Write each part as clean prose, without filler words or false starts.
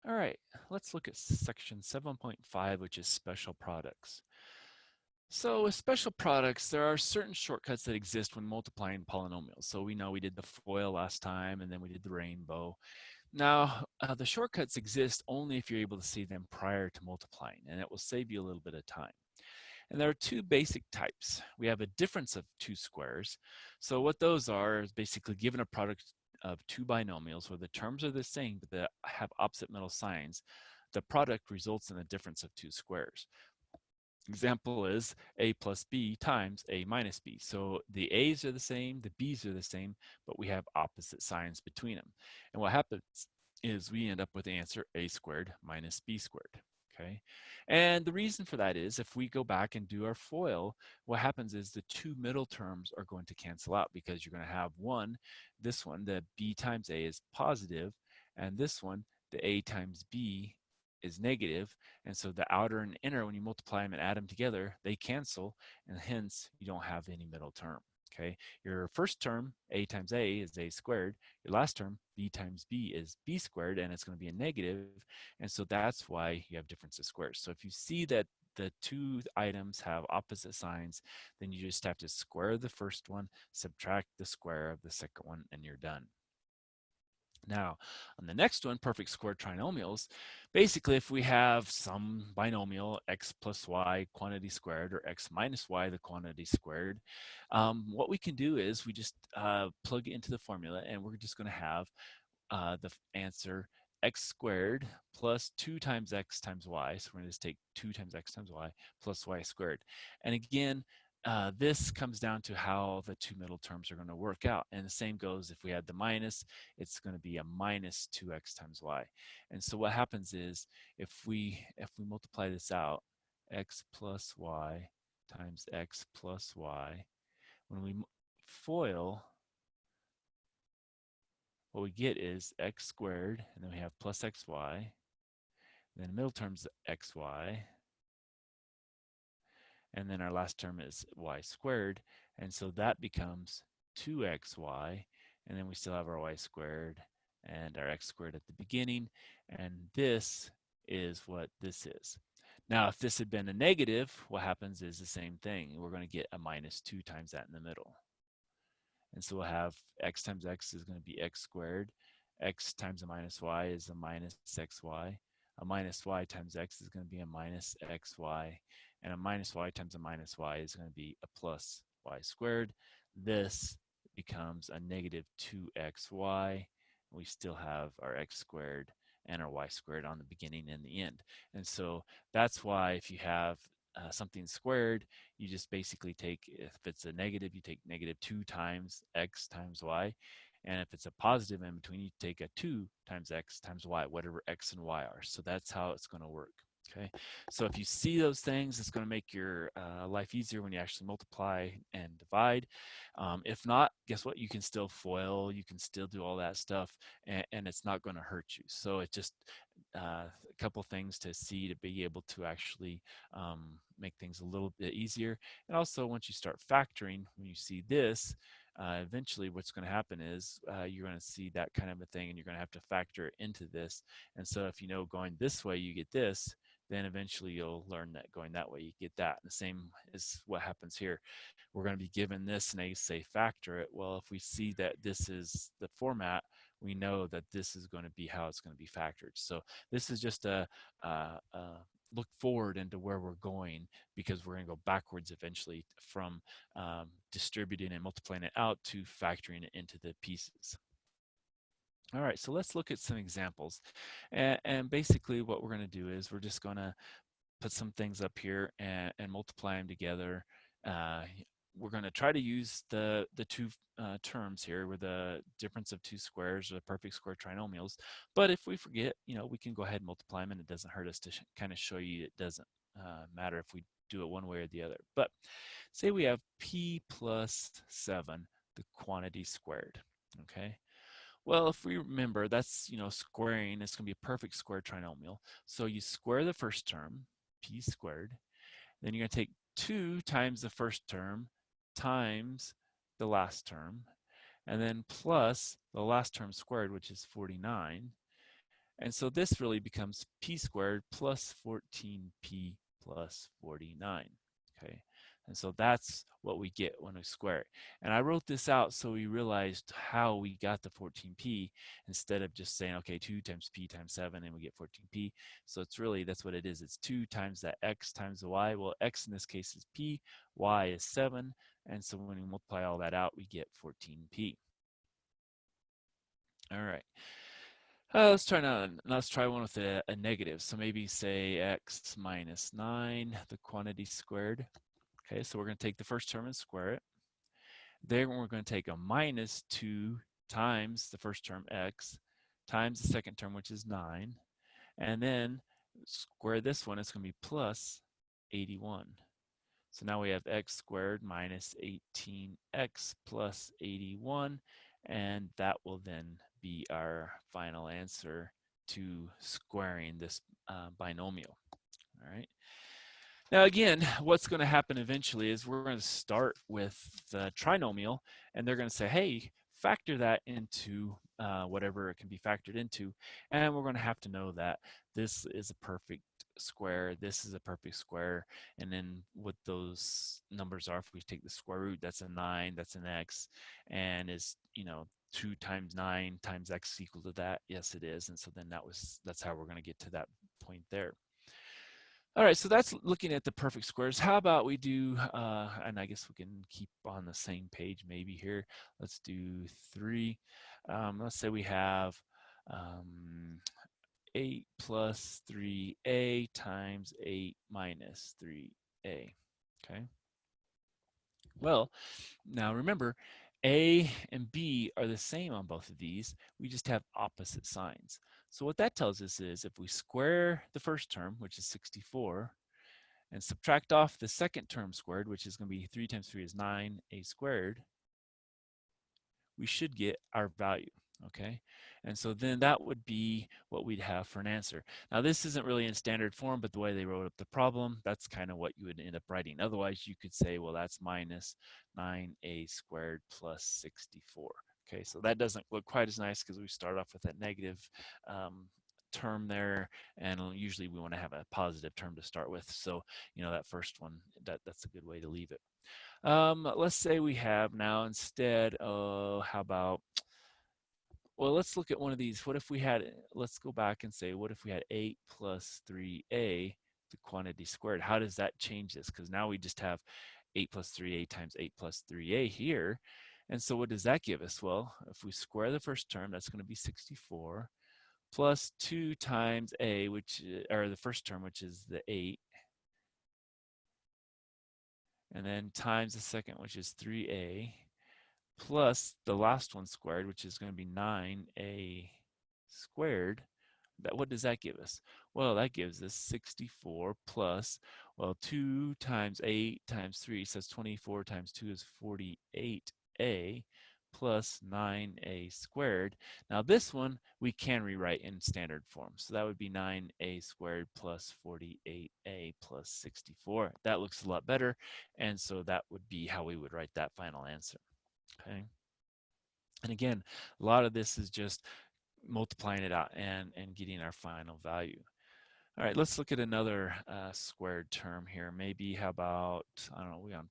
All right, let's look at section 7.5, which is special products. So with special products, there are certain shortcuts that exist when multiplying polynomials. So we know we did the FOIL last time, and then we did the rainbow. Now, the shortcuts exist only if you're able to see them prior to multiplying, and it will save you a little bit of time. And there are two basic types. We have a difference of two squares. So what those are is basically given a product of two binomials where the terms are the same but they have opposite middle signs. The product results in a difference of two squares. Example is a plus b times a minus b. So the a's are the same, the b's are the same, but we have opposite signs between them. And what happens is we end up with the answer a squared minus b squared. Okay, and the reason for that is if we go back and do our FOIL, what happens is the two middle terms are going to cancel out because you're going to have this one, the b times a is positive, and this one, the a times b is negative, and so the outer and inner, when you multiply them and add them together, they cancel, and hence you don't have any middle term. Okay, your first term, a times a, is a squared. Your last term, b times b, is b squared, and it's going to be a negative, and so that's why you have difference of squares. So if you see that the two items have opposite signs, then you just have to square the first one, subtract the square of the second one, and you're done. Now, on the next one, perfect square trinomials, basically if we have some binomial x plus y quantity squared or x minus y the quantity squared, what we can do is we just plug it into the formula and we're just going to have the answer x squared plus 2 times x times y. So we're going to just take 2 times x times y plus y squared. And again, this comes down to how the two middle terms are going to work out. And the same goes if we add the minus, it's going to be a minus 2x times y. And so what happens is if we multiply this out, x plus y times x plus y, when we FOIL, what we get is x squared, and then we have plus xy, and then the middle term is xy, and then our last term is y squared, and so that becomes 2xy, and then we still have our y squared and our x squared at the beginning, and this is what this is. Now, if this had been a negative, what happens is the same thing. We're going to get a minus 2 times that in the middle. And so we'll have x times x is going to be x squared. X times a minus y is a minus xy. A minus y times x is going to be a minus xy. And a minus y times a minus y is going to be a plus y squared. This becomes a negative 2xy. We still have our x squared and our y squared on the beginning and the end. And so that's why if you have something squared, you just basically take, if it's a negative, you take negative 2 times x times y. And if it's a positive in between, you take a 2 times x times y, whatever x and y are. So that's how it's going to work. Okay, so if you see those things, it's going to make your life easier when you actually multiply and divide. If not, guess what? You can still FOIL, you can still do all that stuff, and it's not going to hurt you. So it's just a couple things to see to be able to actually make things a little bit easier. And also, once you start factoring, when you see this, eventually what's going to happen is you're going to see that kind of a thing, and you're going to have to factor into this. And so if you know going this way you get this, then eventually you'll learn that going that way you get that. And the same is what happens here. We're going to be given this and they say factor it. Well, if we see that this is the format, we know that this is going to be how it's going to be factored. So this is just a look forward into where we're going, because we're going to go backwards eventually from distributing and multiplying it out to factoring it into the pieces. All right, so let's look at some examples. And basically what we're going to do is we're just going to put some things up here and multiply them together. We're going to try to use the two terms here with the difference of two squares or the perfect square trinomials. But if we forget, we can go ahead and multiply them, and it doesn't hurt us to kind of show you it doesn't matter if we do it one way or the other. But say we have p plus 7, the quantity squared, okay? Well, if we remember, that's, squaring, it's going to be a perfect square trinomial. So you square the first term, p squared. Then you're going to take 2 times the first term times the last term, and then plus the last term squared, which is 49. And so this really becomes p squared plus 14p plus 49. Okay, and so that's what we get when we square it. And I wrote this out so we realized how we got the 14p instead of just saying, okay, 2 times p times 7 and we get 14p. So it's really, that's what it is. It's 2 times that x times the y. Well, x in this case is p, y is 7. And so when we multiply all that out, we get 14p. All right. Let's try now. Let's try one with a negative. So maybe say x minus 9, the quantity squared. Okay, so we're going to take the first term and square it. Then we're going to take a minus 2 times the first term, x, times the second term, which is 9. And then square this one, it's going to be plus 81. So now we have x squared minus 18x plus 81. And that will then be our final answer to squaring this binomial. All right. Now again, what's going to happen eventually is we're going to start with the trinomial, and they're going to say, hey, factor that into whatever it can be factored into, and we're going to have to know that this is a perfect square, this is a perfect square, and then what those numbers are, if we take the square root, that's a 9, that's an x, and is, 2 times 9 times x equal to that? Yes, it is. And so then that's how we're going to get to that point there. All right, so that's looking at the perfect squares. How about we do, and I guess we can keep on the same page maybe here. Let's do 3. Let's say we have 8 plus 3a times 8 minus 3a. Okay. Well, now remember, a and b are the same on both of these. We just have opposite signs. So what that tells us is if we square the first term, which is 64, and subtract off the second term squared, which is going to be 3 times 3 is 9a squared, we should get our value, okay? And so then that would be what we'd have for an answer. Now this isn't really in standard form, but the way they wrote up the problem, that's kind of what you would end up writing. Otherwise, you could say, well, that's minus 9a squared plus 64. Okay, so that doesn't look quite as nice because we start off with that negative term there, and usually we want to have a positive term to start with. So, that first one, that's a good way to leave it. Let's say we have now instead, how about, well, let's look at one of these. What if we had, let's go back and say, what if we had 8 plus 3a, the quantity squared? How does that change this? Because now we just have 8 plus 3a times 8 plus 3a here. And so what does that give us? Well, if we square the first term, that's going to be 64 plus 2 times a, which, or the first term, which is the 8, and then times the second, which is 3a, plus the last one squared, which is going to be 9a squared. What does that give us? Well, that gives us 64 plus, well, 2 times 8 times 3, so that's 24 times 2 is 48a plus 9a squared. Now this one we can rewrite in standard form. So that would be 9a squared plus 48a plus 64. That looks a lot better. And so that would be how we would write that final answer. Okay. And again, a lot of this is just multiplying it out and getting our final value. All right, let's look at another squared term here. Maybe how about, I don't know, we on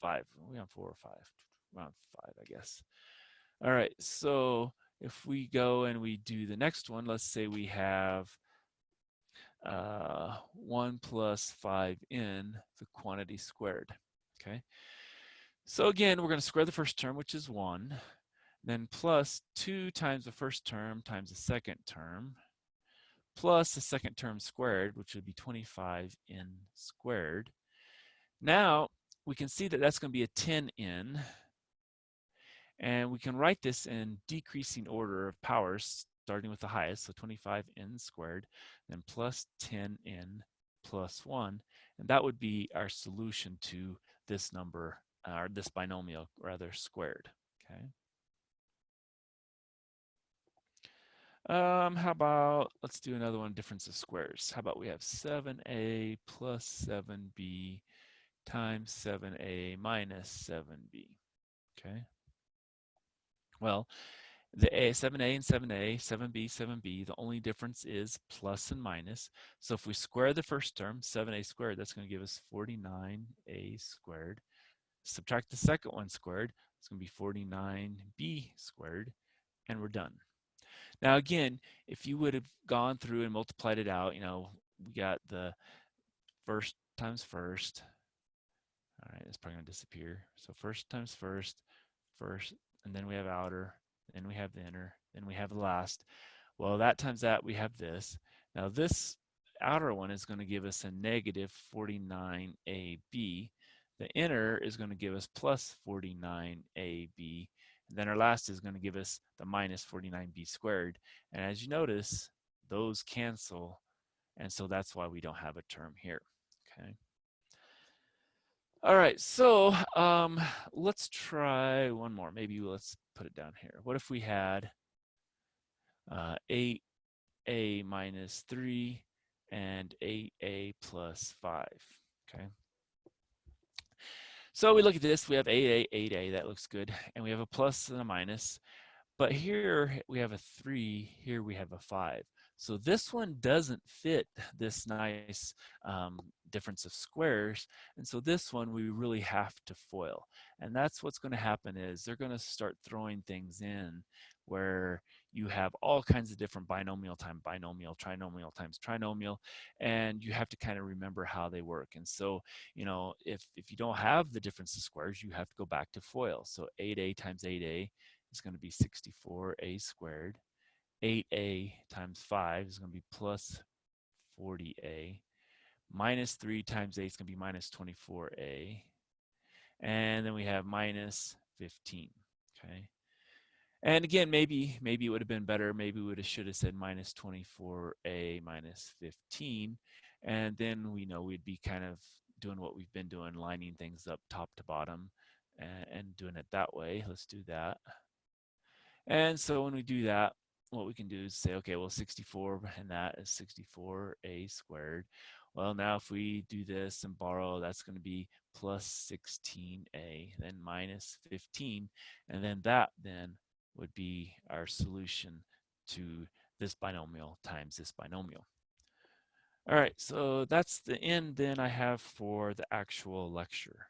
5, we on 4 or 5? We're on 5, I guess. All right, so if we go and we do the next one, let's say we have 1 plus 5n, the quantity squared, okay? So again, we're going to square the first term, which is 1, then plus 2 times the first term times the second term, plus the second term squared, which would be 25n squared. Now, we can see that that's going to be a 10n, and we can write this in decreasing order of powers, starting with the highest, so 25n squared, then plus 10n plus 1, and that would be our solution to this number, or this binomial, rather, squared, okay? How about, let's do another one, difference of squares. How about we have 7a plus 7b times 7a minus 7b, okay? Well, The A, 7a and 7a, 7b, 7b, the only difference is plus and minus. So if we square the first term, 7a squared, that's going to give us 49a squared. Subtract the second one squared, it's going to be 49b squared, and we're done. Now again, if you would have gone through and multiplied it out, we got the first times first. All right, it's probably going to disappear. So first times first, and then we have outer, then we have the inner, then we have the last. Well, that times that, we have this. Now this outer one is going to give us a negative 49ab. The inner is going to give us plus 49ab. And then our last is going to give us the minus 49b squared. And as you notice, those cancel. And so that's why we don't have a term here. Okay. All right, so let's try one more. Maybe let's put it down here. What if we had 8a minus 3 and 8a plus 5, okay? So we look at this, we have 8a, 8a, that looks good, and we have a plus and a minus. But here we have a 3, here we have a 5. So this one doesn't fit this nice difference of squares. And so this one we really have to FOIL. And that's what's going to happen is they're going to start throwing things in where you have all kinds of different binomial times binomial, trinomial times trinomial, and you have to kind of remember how they work. And so, if you don't have the difference of squares, you have to go back to FOIL. So 8a times 8a is going to be 64a squared. 8a times 5 is going to be plus 40a. Minus 3 times 8 is going to be minus 24a. And then we have minus 15. Okay. And again, maybe it would have been better. Maybe we should have said minus 24a minus 15. And then we know we'd be kind of doing what we've been doing, lining things up top to bottom and doing it that way. Let's do that. And so when we do that, what we can do is say, okay, well, 64 and that is 64a squared. Well, now if we do this and borrow, that's going to be plus 16a, then minus 15, and then that then would be our solution to this binomial times this binomial. All right, so that's the end then I have for the actual lecture.